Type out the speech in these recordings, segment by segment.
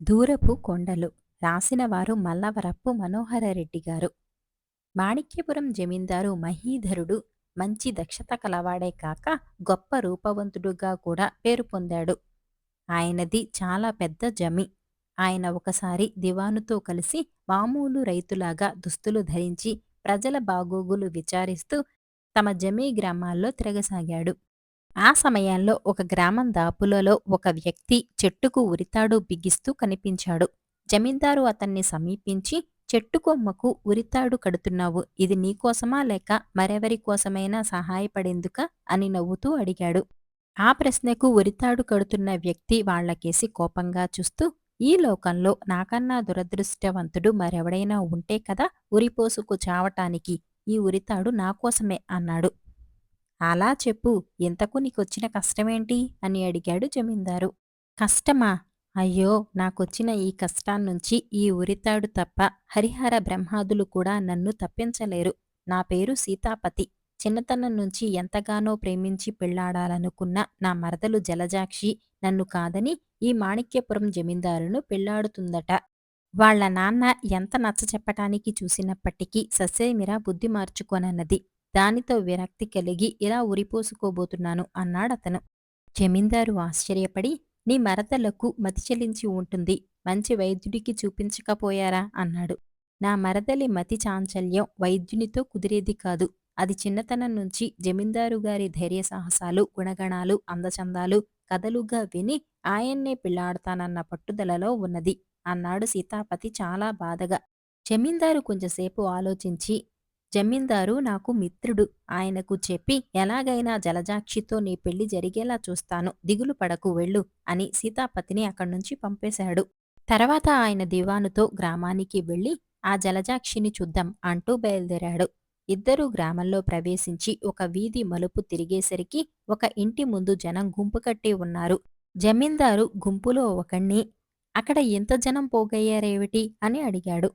దూరపు కొండలు రాసినవారు మల్లవరప్పు మనోహరరెడ్డి గారు. మాణిక్యపురం జమీందారు మహీధరుడు మంచి దక్షత కలవాడే కాక గొప్ప రూపవంతుడుగా కూడా పేరు పొందాడు. ఆయనది చాలా పెద్ద జమి. ఆయన ఒకసారి దివానుతో కలిసి మామూలు రైతులాగా దుస్తులు ధరించి ప్రజల బాగోగులు విచారిస్తూ తమ జమీ గ్రామాల్లో తిరగసాగాడు. ఆ సమయంలో ఒక గ్రామం దాపులలో ఒక వ్యక్తి చెట్టుకు ఉరితాడు బిగిస్తూ కనిపించాడు. జమీందారు అతన్ని సమీపించి, చెట్టు కొమ్మకు ఉరితాడు కడుతున్నావు, ఇది నీకోసమా లేక మరెవరి కోసమైనా సహాయపడేందుకా అని నవ్వుతూ అడిగాడు. ఆ ప్రశ్నకు ఉరితాడు కడుతున్న వ్యక్తి వాళ్లకేసి కోపంగా చూస్తూ, ఈ లోకంలో నాకన్నా దురదృష్టవంతుడు మరెవడైనా ఉంటే కదా ఉరిపోసుకు చావటానికి, ఈ ఉరితాడు నాకోసమే అన్నాడు. అలా చెప్పు, ఇంతకు నీకొచ్చిన కష్టమేంటి అని అడిగాడు జమీందారు. కష్టమా? అయ్యో, నాకొచ్చిన ఈ కష్టాన్నుంచి ఈ ఉరితాడు తప్ప హరిహర బ్రహ్మాదులు కూడా నన్ను తప్పించలేరు. నా పేరు సీతాపతి. చిన్నతనం నుంచి ఎంతగానో ప్రేమించి పెళ్లాడాలనుకున్న నా మరదలు జలజాక్షి నన్ను కాదని ఈ మాణిక్యపురం జమీందారును పెళ్లాడుతుందట. వాళ్ళ నాన్న ఎంత నచ్చచెప్పటానికి చూసినప్పటికీ ససేమిరా బుద్ధి మార్చుకోనన్నది. దానితో విరక్తి కలిగి ఇలా ఉరిపోసుకోబోతున్నాను అన్నాడతను. జమీందారు ఆశ్చర్యపడి, నీ మరదలకు మతి చెలించి ఉంటుంది, మంచి వైద్యుడికి చూపించకపోయారా అన్నాడు. నా మరదలి మతి చాంచల్యం వైద్యునితో కుదిరేది కాదు. అది చిన్నతనం నుంచి జమీందారుగారి ధైర్య సాహసాలు, గుణగణాలు, అందచందాలు కథలుగా విని ఆయన్నే పెళ్లాడతానన్న పట్టుదలలో ఉన్నది అన్నాడు సీతాపతి చాలా బాధగా. జమీందారు కొంచెంసేపు ఆలోచించి, జమీందారు నాకు మిత్రుడు. ఆయనకు చెప్పి ఎలాగైనా జలజాక్షితో నీ పెళ్లి జరిగేలా చూస్తాను, దిగులు పడకు వెళ్ళు అని సీతాపతిని అక్కడ్నుంచి పంపేశాడు. తర్వాత ఆయన దివానుతో గ్రామానికి వెళ్ళి ఆ జలజాక్షిని చూద్దాం అంటూ బయలుదేరాడు. ఇద్దరూ గ్రామంలో ప్రవేశించి ఒక వీధి మలుపు తిరిగేసరికి ఒక ఇంటి ముందు జనం గుంపు కట్టి ఉన్నారు. జమీందారు గుంపులో ఒకణ్ణి, అక్కడ ఇంత జనం పోగయ్యారేమిటి అని అడిగాడు.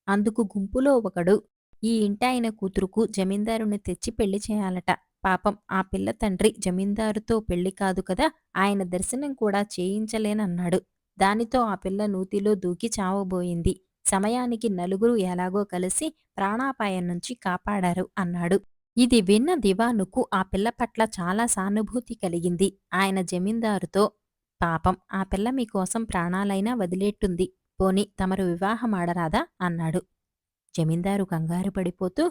అందుకు గుంపులో ఒకడు, ఈ ఇంటాయన కూతురుకు జమీందారుని తెచ్చి పెళ్లి చేయాలట. పాపం ఆ పిల్ల తండ్రి జమీందారుతో పెళ్లి కాదు కదా, ఆయన దర్శనం కూడా చేయించలేనన్నాడు. దానితో ఆ పిల్ల నూతిలో దూకి చావబోయింది. సమయానికి నలుగురు ఎలాగో కలిసి ప్రాణాపాయం నుంచి కాపాడారు అన్నాడు. ఇది విన్న దివానుకు ఆ పిల్ల పట్ల చాలా సానుభూతి కలిగింది. ఆయన జమీందారుతో, పాపం ఆ పిల్ల మీకోసం ప్రాణాలైనా వదిలేట్టుంది, పోని తమరు వివాహమాడరాదా అన్నాడు. జమీందారు కంగారు పడిపోతూ,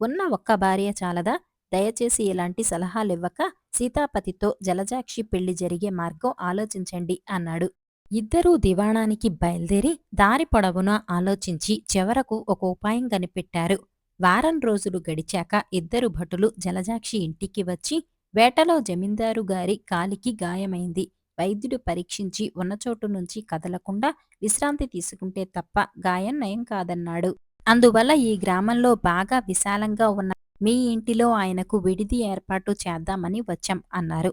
ఉన్న ఒక్క భార్య చాలదా, దయచేసి ఇలాంటి సలహాలివ్వక సీతాపతితో జలజాక్షి పెళ్లి జరిగే మార్గం ఆలోచించండి అన్నాడు. ఇద్దరూ దివాణానికి బయల్దేరి దారి పొడవునా ఆలోచించి చివరకు ఒక ఉపాయం కనిపెట్టారు. వారం రోజులు గడిచాక ఇద్దరు భటులు జలజాక్షి ఇంటికి వచ్చి, వేటలో జమీందారు గారి కాలికి గాయమైంది, వైద్యుడు పరీక్షించి ఉన్నచోటు నుంచి కదలకుండా విశ్రాంతి తీసుకుంటే తప్ప గాయం నయం కాదన్నాడు. అందువల్ల ఈ గ్రామంలో బాగా విశాలంగా ఉన్న మీ ఇంటిలో ఆయనకు విడిది ఏర్పాటు చేద్దామని వచ్చాం అన్నారు.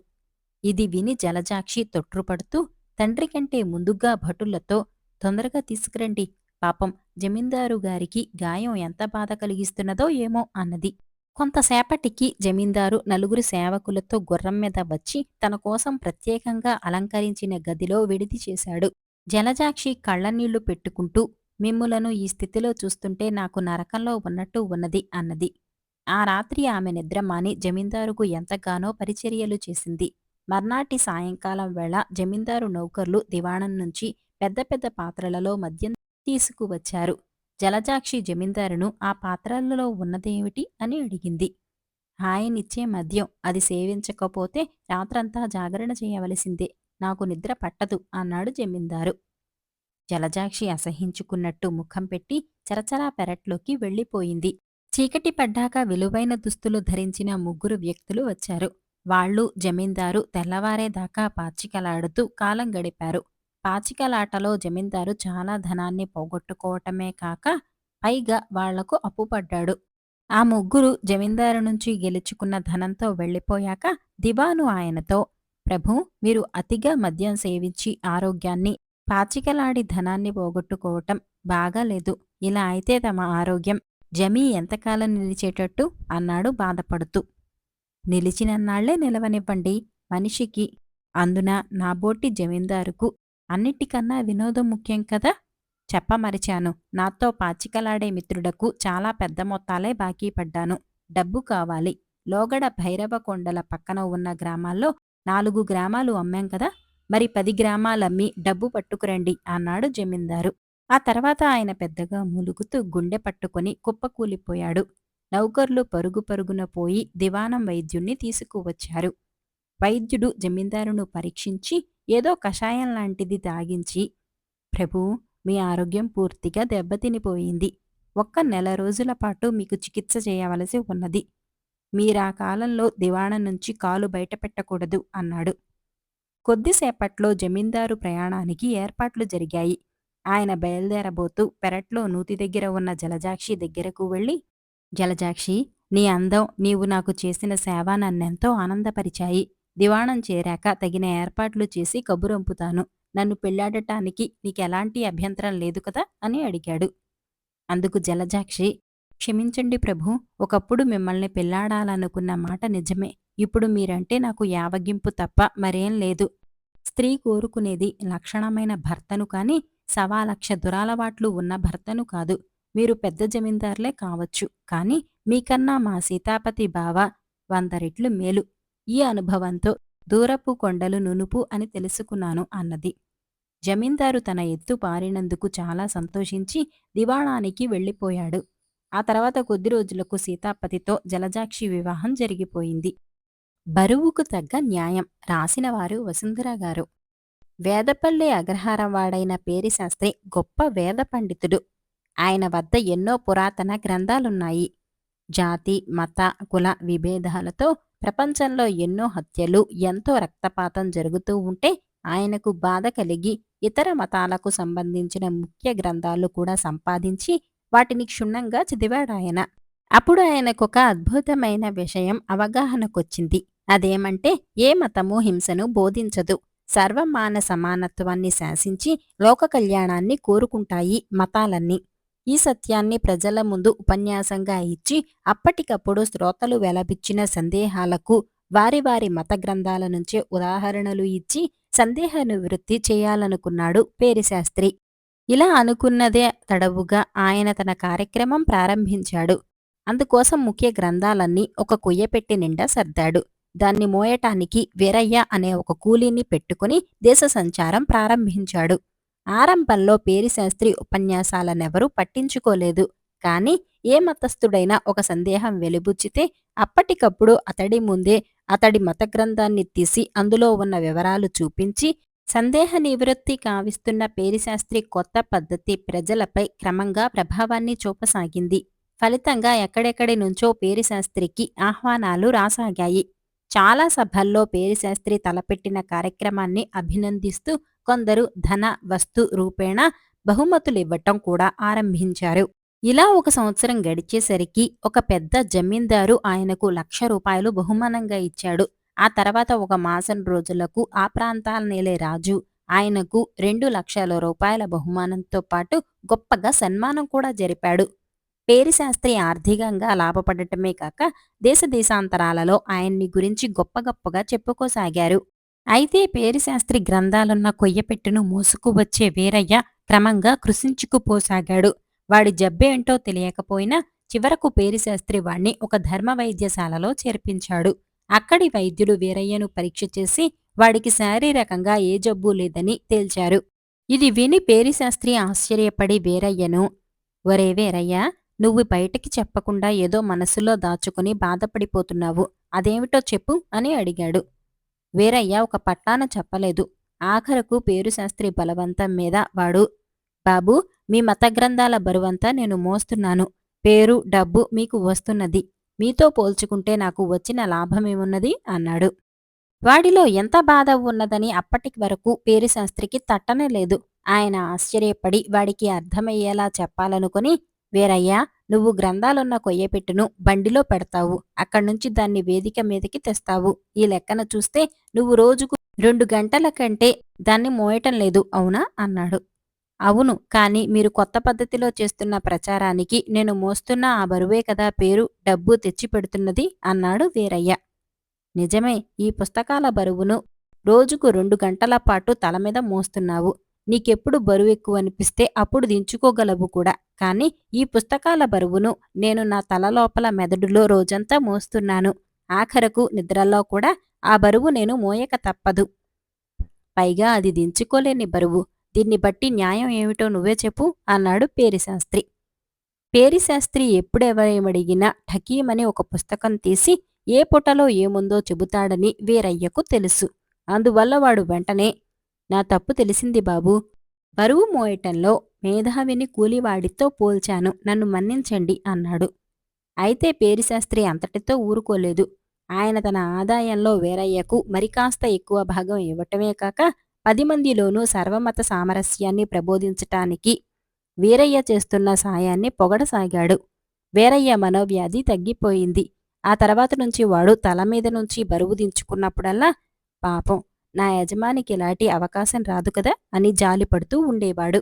ఇది విని జలజాక్షి తొట్రుపడుతూ, తండ్రి కంటే ముందుగా భటులతో, తొందరగా తీసుకురండి, పాపం జమీందారు గారికి గాయం ఎంత బాధ కలిగిస్తున్నదో ఏమో అన్నది. కొంతసేపటికి జమీందారు నలుగురు సేవకులతో గుర్రం మీద వచ్చి తన కోసం ప్రత్యేకంగా అలంకరించిన గదిలో విడిది చేశాడు. జలజాక్షి కళ్ళనీళ్లు పెట్టుకుంటూ, మిమ్ములను ఈ స్థితిలో చూస్తుంటే నాకు నరకంలో ఉన్నట్టు ఉన్నది అన్నది. ఆ రాత్రి ఆమె నిద్రమాని జమీందారుకు ఎంతగానో పరిచర్యలు చేసింది. మర్నాటి సాయంకాలం వేళ జమీందారు నౌకర్లు దివాణం నుంచి పెద్ద పెద్ద పాత్రలలో మద్యం తీసుకువచ్చారు. జలజాక్షి జమీందారును ఆ పాత్రలలో ఉన్నదేమిటి అని అడిగింది. ఆయనిచ్చే మద్యం, అది సేవించకపోతే రాత్రంతా జాగరణ చేయవలసిందే, నాకు నిద్ర పట్టదు అన్నాడు జమీందారు. జలజాక్షి అసహించుకున్నట్టు ముఖం పెట్టి చరచరా పెరట్లోకి వెళ్ళిపోయింది. చీకటి పడ్డాక విలువైన దుస్తులు ధరించిన ముగ్గురు వ్యక్తులు వచ్చారు. వాళ్ళు జమీందారు తెల్లవారేదాకా పాచికలాడుతూ కాలం గడిపారు. పాచికలాటలో జమీందారు చాలా ధనాన్ని పోగొట్టుకోవటమే కాక పైగా వాళ్లకు అప్పుపడ్డాడు. ఆ ముగ్గురు జమీందారు నుంచి గెలుచుకున్న ధనంతో వెళ్ళిపోయాక దివాను ఆయనతో, ప్రభూ, మీరు అతిగా మద్యం సేవించి ఆరోగ్యాన్ని, పాచికలాడి ధనాన్ని పోగొట్టుకోవటం బాగాలేదు. ఇలా అయితే తమ ఆరోగ్యం జమీ ఎంతకాలం నిలిచేటట్టు అన్నాడు బాధపడుతూ. నిలిచినన్నాళ్లే నిలవనివ్వండి మనిషికి, అందున నాబోటి జమీందారుకు అన్నిటికన్నా వినోదం ముఖ్యం కదా. చెప్పమరిచాను. నాతో పాచికలాడే మిత్రుడకు చాలా పెద్ద మొత్తాలే బాకీ పడ్డాను. డబ్బు కావాలి. లోగడ భైరవ కొండల పక్కన ఉన్న గ్రామాల్లో 4 గ్రామాలు అమ్మాం కదా. మరి 10 గ్రామాలమ్మి డబ్బు పట్టుకురండి అన్నాడు జమీందారు. ఆ తర్వాత ఆయన పెద్దగా మూలుగుతూ గుండె పట్టుకొని కుప్పకూలిపోయాడు. నౌకర్లు పరుగు పరుగున పోయి దివాణం వైద్యుణ్ణి తీసుకువచ్చారు. వైద్యుడు జమీందారును పరీక్షించి ఏదో కషాయం లాంటిది తాగించి, ప్రభూ, మీ ఆరోగ్యం పూర్తిగా దెబ్బతినిపోయింది. ఒక్క నెల రోజుల పాటు మీకు చికిత్స చేయవలసి ఉన్నది. మీరా కాలంలో దివాణం నుంచి కాలు బయటపెట్టకూడదు అన్నాడు. కొద్దిసేపట్లో జమీందారు ప్రయాణానికి ఏర్పాట్లు జరిగాయి. ఆయన బయలుదేరబోతూ పెరట్లో నూతి దగ్గర ఉన్న జలజాక్షి దగ్గరకు వెళ్ళి, జలజాక్షి, నీ అందం, నీవు నాకు చేసిన సేవ నన్నెంతో ఆనందపరిచాయి. దివాణం చేరాక తగిన ఏర్పాట్లు చేసి కబురంపుతాను. నన్ను పెళ్లాడటానికి నీకెలాంటి అభ్యంతరం లేదు కదా అని అడిగాడు. అందుకు జలజాక్షి, క్షమించండి ప్రభూ, ఒకప్పుడు మిమ్మల్ని పెళ్లాడాలనుకున్న మాట నిజమే. ఇప్పుడు మీరంటే నాకు యావగింపు తప్ప మరేం లేదు. స్త్రీ కోరుకునేది లక్షణమైన భర్తను కాని 1,00,000 దురలవాట్లు ఉన్న భర్తను కాదు. మీరు పెద్ద జమీందార్లే కావచ్చు, కాని మీకన్నా మా సీతాపతి బావ 100 రెట్లు మేలు. ఈ అనుభవంతో దూరపు కొండలు నునుపు అని తెలుసుకున్నాను అన్నది. జమీందారు తన ఎత్తు పారినందుకు చాలా సంతోషించి దివాణానికి వెళ్ళిపోయాడు. ఆ తర్వాత కొద్ది రోజులకు సీతాపతితో జలజాక్షి వివాహం జరిగిపోయింది. బరువుకు తగ్గ న్యాయం. రాసినవారు వసుంధర గారు. వేదపల్లి అగ్రహారం వాడైన పేరిశాస్త్రి గొప్ప వేద పండితుడు. ఆయన వద్ద ఎన్నో పురాతన గ్రంథాలున్నాయి. జాతి, మత, కుల విభేదాలతో ప్రపంచంలో ఎన్నో హత్యలు, ఎంతో రక్తపాతం జరుగుతూ ఉంటే ఆయనకు బాధ కలిగి ఇతర మతాలకు సంబంధించిన ముఖ్య గ్రంథాలు కూడా సంపాదించి వాటిని క్షుణ్ణంగా చదివాడాయన. అప్పుడు ఆయనకొక అద్భుతమైన విషయం అవగాహనకొచ్చింది. అదేమంటే, ఏ మతము హింసను బోధించదు. సర్వమాన సమానత్వాన్ని శాసించి లోక కళ్యాణాన్ని కోరుకుంటాయి మతాలన్నీ. ఈ సత్యాన్ని ప్రజల ముందు ఉపన్యాసంగా ఇచ్చి అప్పటికప్పుడు శ్రోతలు వెలబిచ్చిన సందేహాలకు వారి వారి మత గ్రంథాల నుంచే ఉదాహరణలు ఇచ్చి సందేహ నివృత్తి చేయాలనుకున్నాడు పేరిశాస్త్రి. ఇలా అనుకున్నదే తడవుగా ఆయన తన కార్యక్రమం ప్రారంభించాడు. అందుకోసం ముఖ్య గ్రంథాలన్నీ ఒక కుయ్యపెట్టి నిండా సర్దాడు. దాన్ని మోయటానికి వీరయ్య అనే ఒక కూలీని పెట్టుకుని దేశ సంచారం ప్రారంభించాడు. ఆరంభంలో పేరిశాస్త్రి ఉపన్యాసాలనెవరూ పట్టించుకోలేదు. కాని ఏ మతస్థుడైనా ఒక సందేహం వెలిబుచ్చితే అప్పటికప్పుడు అతడి ముందే అతడి మతగ్రంథాన్ని తీసి అందులో ఉన్న వివరాలు చూపించి సందేహ నివృత్తి కావిస్తున్న పేరిశాస్త్రి కొత్త పద్ధతి ప్రజలపై క్రమంగా ప్రభావాన్ని చూపసాగింది. ఫలితంగా ఎక్కడెక్కడి నుంచో పేరిశాస్త్రికి ఆహ్వానాలు రాసాగాయి. చాలా సభల్లో పేరిశాస్త్రి తలపెట్టిన కార్యక్రమాన్ని అభినందిస్తూ కొందరు ధన, వస్తు రూపేణా బహుమతులివ్వటం కూడా ఆరంభించారు. ఇలా 1 సంవత్సరం గడిచేసరికి ఒక పెద్ద జమీందారు ఆయనకు 1,00,000 రూపాయలు బహుమానంగా ఇచ్చాడు. ఆ తర్వాత 1 మాసం రోజులకు ఆ ప్రాంతాలనేలే రాజు ఆయనకు 2,00,000 రూపాయల బహుమానంతో పాటు గొప్పగా సన్మానం కూడా జరిపాడు. పేరిశాస్త్రి ఆర్థికంగా లాభపడటమే కాక దేశదేశాంతరాలలో ఆయన్ని గురించి గొప్ప గొప్పగా చెప్పుకోసాగారు. అయితే పేరిశాస్త్రి గ్రంథాలున్న కొయ్యపెట్టును మోసుకువచ్చే వీరయ్య క్రమంగా కృశించుకుపోసాగాడు. వాడి జబ్బేంటో తెలియకపోయినా చివరకు పేరిశాస్త్రి వాణ్ణి ఒక ధర్మ వైద్యశాలలో చేర్పించాడు. అక్కడి వైద్యులు వీరయ్యను పరీక్ష చేసి వాడికి శారీరకంగా ఏ జబ్బూ లేదని తేల్చారు. ఇది విని పేరిశాస్త్రి ఆశ్చర్యపడి వీరయ్యను, ఒరే వీరయ్య, నువ్వు బయటికి చెప్పకుండా ఏదో మనసులో దాచుకుని బాధపడిపోతున్నావు. అదేమిటో చెప్పు అని అడిగాడు. వీరయ్య ఒక పట్టాన చెప్పలేదు. ఆఖరకు పేరుశాస్త్రి బలవంతం మీద వాడు, బాబూ, మీ మత గ్రంథాల బరువంతా నేను మోస్తున్నాను. పేరు, డబ్బు మీకు వస్తున్నది. మీతో పోల్చుకుంటే నాకు వచ్చిన లాభమేమున్నది అన్నాడు. వాడిలో ఎంత బాధ ఉన్నదని అప్పటి వరకు పేరిశాస్త్రికి తట్టనేలేదు. ఆయన ఆశ్చర్యపడి వాడికి అర్థమయ్యేలా చెప్పాలనుకుని, వీరయ్యా, నువ్వు గ్రంథాలున్న కొయ్యపెట్టును బండిలో పెడతావు. అక్కడ్నుంచి దాన్ని వేదిక మీదకి తెస్తావు. ఈ లెక్కన చూస్తే నువ్వు రోజుకు 2 గంటల కంటే దాన్ని మోయటం లేదు, అవునా అన్నాడు. అవును, కాని మీరు కొత్త పద్ధతిలో చేస్తున్న ప్రచారానికి నేను మోస్తున్న ఆ బరువే కదా పేరు, డబ్బు తెచ్చిపెడుతున్నది అన్నాడు వీరయ్య. నిజమే, ఈ పుస్తకాల బరువును రోజుకు 2 గంటల పాటు తల మీద మోస్తున్నావు. నీకెప్పుడు బరువెక్కువనిపిస్తే అప్పుడు దించుకోగలవు కూడా. కానీ ఈ పుస్తకాల బరువును నేను నా తల లోపల మెదడులో రోజంతా మోస్తున్నాను. ఆఖరకు నిద్రలో కూడా ఆ బరువు నేను మోయక తప్పదు. పైగా అది దించుకోలేని బరువు. దీన్ని బట్టి న్యాయం ఏమిటో నువ్వే చెప్పు అన్నాడు పేరిశాస్త్రి. పేరిశాస్త్రి ఎప్పుడెవరేమడిగినా ఠకీమని ఒక పుస్తకం తీసి ఏ పుటలో ఏముందో చెబుతాడని వీరయ్యకు తెలుసు. అందువల్ల వాడు వెంటనే, నా తప్పు తెలిసింది బాబూ. బరువు మోయటంలో మేధావిని కూలివాడితో పోల్చాను. నన్ను మన్నించండి అన్నాడు. అయితే పేరిశాస్త్రి అంతటితో ఊరుకోలేదు. ఆయన తన ఆదాయంలో వీరయ్యకు మరికాస్త ఎక్కువ భాగం ఇవ్వటమే కాక 10 మందిలోనూ సర్వమత సామరస్యాన్ని ప్రబోధించటానికి వీరయ్య చేస్తున్న సాయాన్ని పొగడసాగాడు. వీరయ్య మనోవ్యాధి తగ్గిపోయింది. ఆ తర్వాత నుంచి వాడు తల మీద నుంచి బరువు దించుకున్నప్పుడల్లా, పాపం నా యజమానికి ఇలాంటి అవకాశం రాదు కదా అని జాలిపడుతూ ఉండేవాడు.